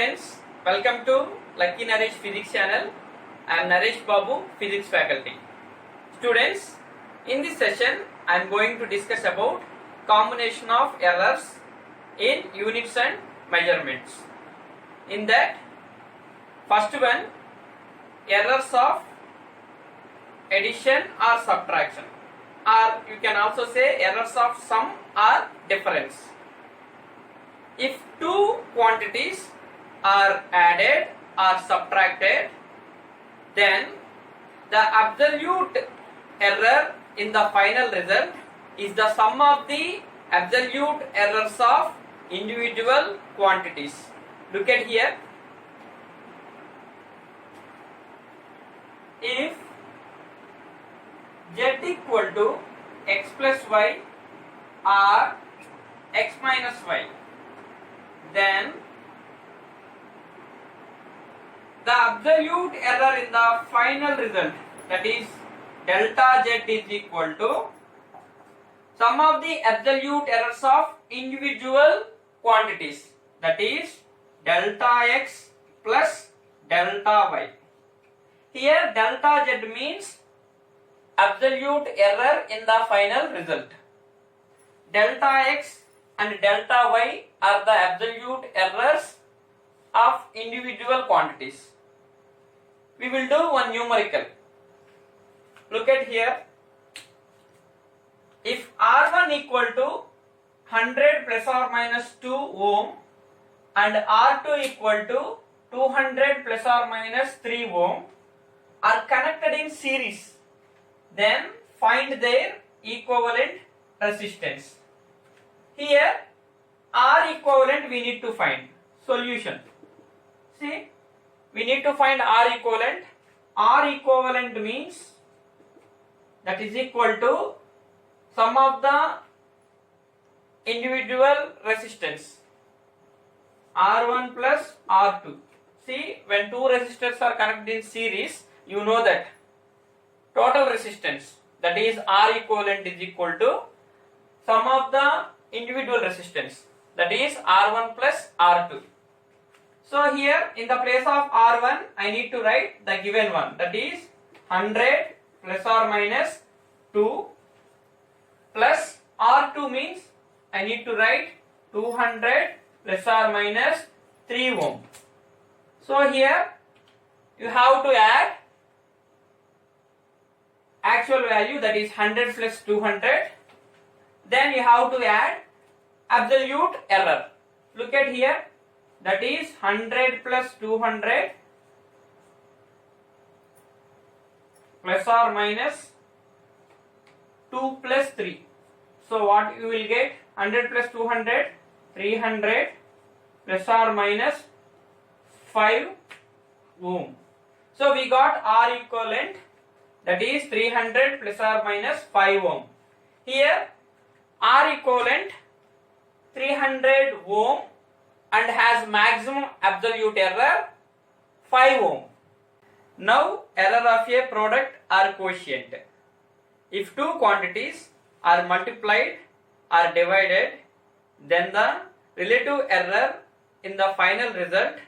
Students, welcome to Lucky Naresh Physics channel. I am Naresh Babu, Physics faculty. Students, in this session I am going to discuss about combination of errors in units and measurements. In that, first one, errors of addition or subtraction, or you can also say errors of sum or difference. If two quantities are added or subtracted, then the absolute error in the final result is the sum of the absolute errors of individual quantities. Look at here. If z equal to x plus y or x minus y, then the absolute error in the final result, that is delta z, is equal to sum of the absolute errors of individual quantities, that is delta x plus delta y. Here delta z means absolute error in the final result. Delta x and delta y are the absolute errors of individual quantities. We will do one numerical. Look at here. If R1 equal to 100 plus or minus 2 ohm and R2 equal to 200 plus or minus 3 ohm are connected in series, then find their equivalent resistance. Here R equivalent we need to find. Solution. See, we need to find R equivalent. R equivalent means that is equal to sum of the individual resistance, R1 plus R2. See, when two resistors are connected in series, you know that total resistance, that is R equivalent, is equal to sum of the individual resistance, that is R1 plus R2. So here in the place of R1 I need to write the given one, that is 100 plus or minus 2 plus R2 means I need to write 200 plus or minus 3 ohm. So here you have to add actual value, that is 100 plus 200. Then you have to add absolute error. Look at here, that is 100 plus 200 plus or minus 2 plus 3. So what you will get? 100 plus 200, 300 plus or minus 5 ohm. So we got R equivalent, that is 300 plus or minus 5 ohm. Here R equivalent 300 ohm and has maximum absolute error 5 ohm. Now error of a product or quotient. If two quantities are multiplied or divided, then the relative error in the final result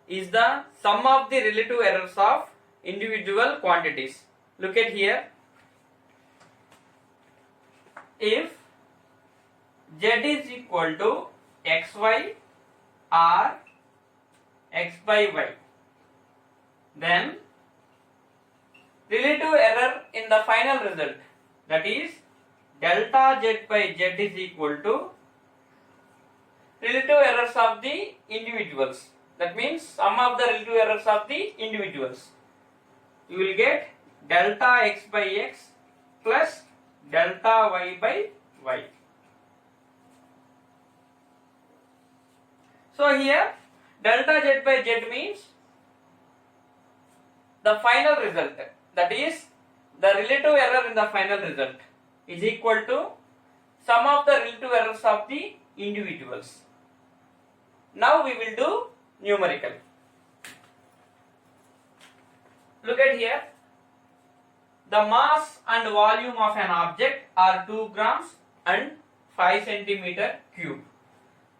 is the sum of the relative errors of individual quantities. Look at here. If z is equal to xy or x by y, then relative error in the final result, that is delta z by z, is equal to relative errors of the individuals. That means sum of the relative errors of the individuals. You will get delta x by x plus delta y by y. So here delta z by z means the final result, that is the relative error in the final result, is equal to sum of the relative errors of the individuals. Now we will do numerical. Look at here. The mass and volume of an object are 2 grams and 5 centimeter cube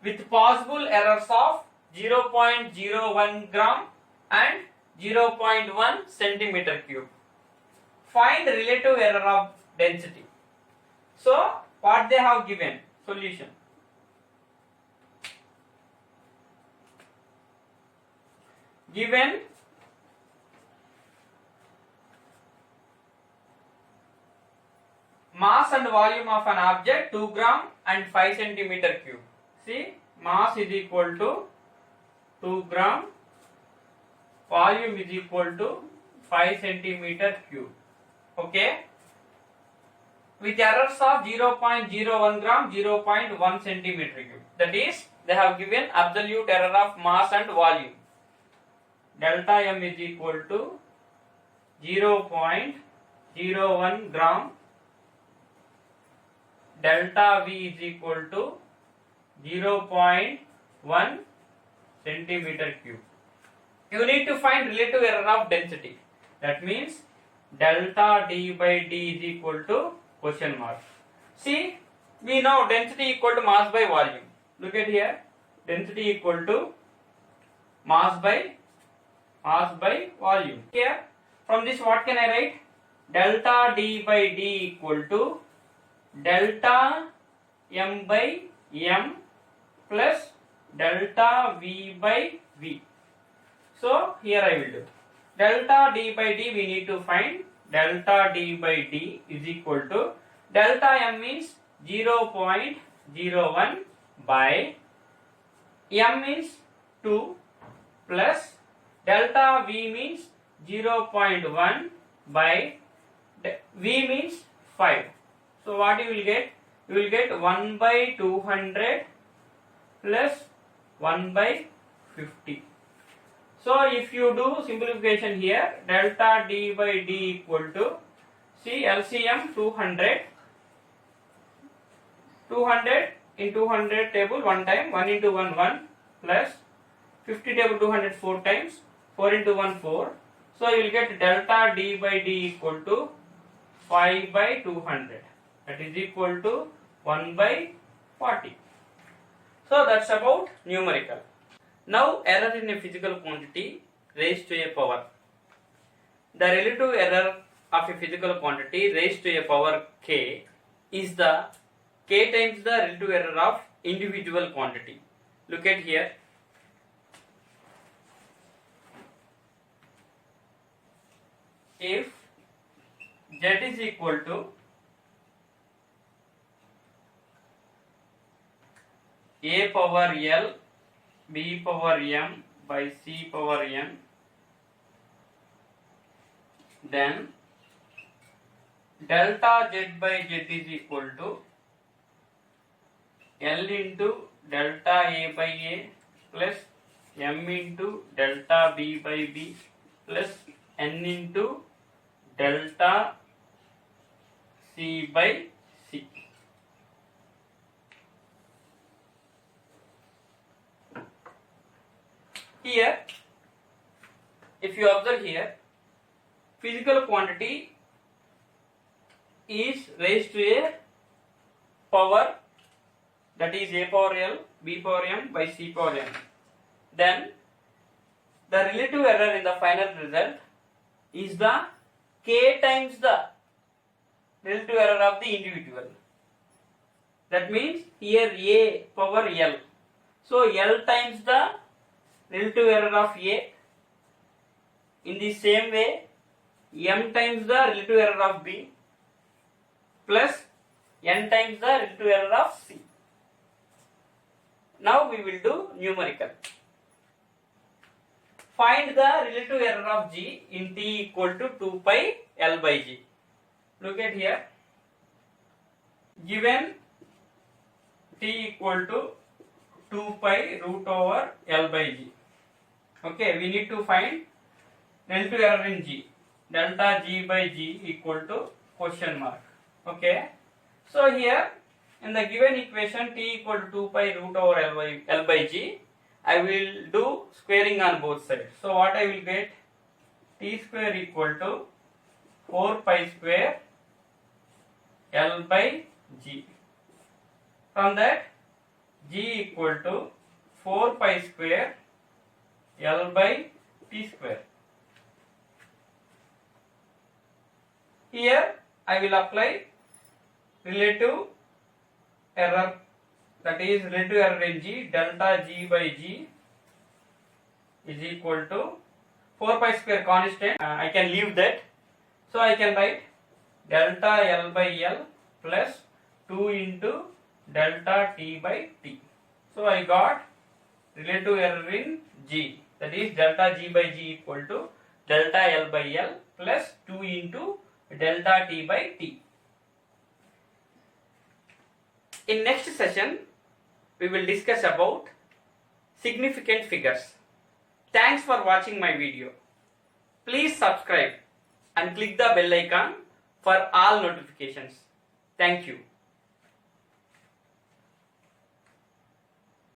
with possible errors of 0.01 gram and 0.1 centimeter cube. Find relative error of density. So what they have given? Solution. Given mass and volume of an object 2 gram and 5 centimeter cube. See, mass is equal to 2 gram, volume is equal to 5 centimeter cube. Okay, with errors of 0.01 gram, 0.1 centimeter cube. That is, they have given absolute error of mass and volume. Delta M is equal to 0.01 gram, delta V is equal to 0.1 centimeter cube. You need to find relative error of density. That means delta D by D is equal to question mark. See, we know density equal to mass by volume. Look at here, density equal to mass by volume. Here, from this what can I write? Delta D by D equal to delta M by M plus delta V by V. So here I will do delta D by D. We need to find delta D by D is equal to delta M means 0.01 by M means 2 plus delta V means 0.1 by V means 5. So what you will get? You will get 1 by 200 plus 1 by 50. So if you do simplification here, delta D by D equal to, see LCM 200 in 200 table 1 time, 1 into 1 1 plus 50 table 200 4 times, 4 into 1 4. So you will get delta D by D equal to 5 by 200. That is equal to 1 by 40. So that's about numerical. Now error in a physical quantity raised to a power. The relative error of a physical quantity raised to a power k is the k times the relative error of individual quantity. Look at here. If Z is equal to A power L, B power M by C power N, then delta Z by Z is equal to L into delta A by A plus M into delta B by B plus N into delta C by C. Here, if you observe here, physical quantity is raised to a power, that is A power L, B power M by C power N. Then the relative error in the final result is the k times the relative error of the individual. That means here A power L. So L times the relative error of A. In the same way, M times the relative error of B plus N times the relative error of C. Now we will do numerical. Find the relative error of G in T equal to 2 pi L by G. Look at here. Given T equal to 2 pi root over L by G. Okay, we need to find relative error in G. Delta G by G equal to question mark. Okay. So here in the given equation T equal to 2 pi root over L by G, I will do squaring on both sides. So what I will get? T square equal to 4 pi square L by G. From that, G equal to 4 pi square L by T square. Here I will apply relative error, that is relative error in G, delta G by G is equal to 4 pi square constant. I can leave that. So I can write delta L by L plus 2 into delta T by T. So I got relative error in G, that is delta G by G equal to delta L by L plus 2 into delta T by T. In next session, we will discuss about significant figures. Thanks for watching my video. Please subscribe and click the bell icon for all notifications. Thank you.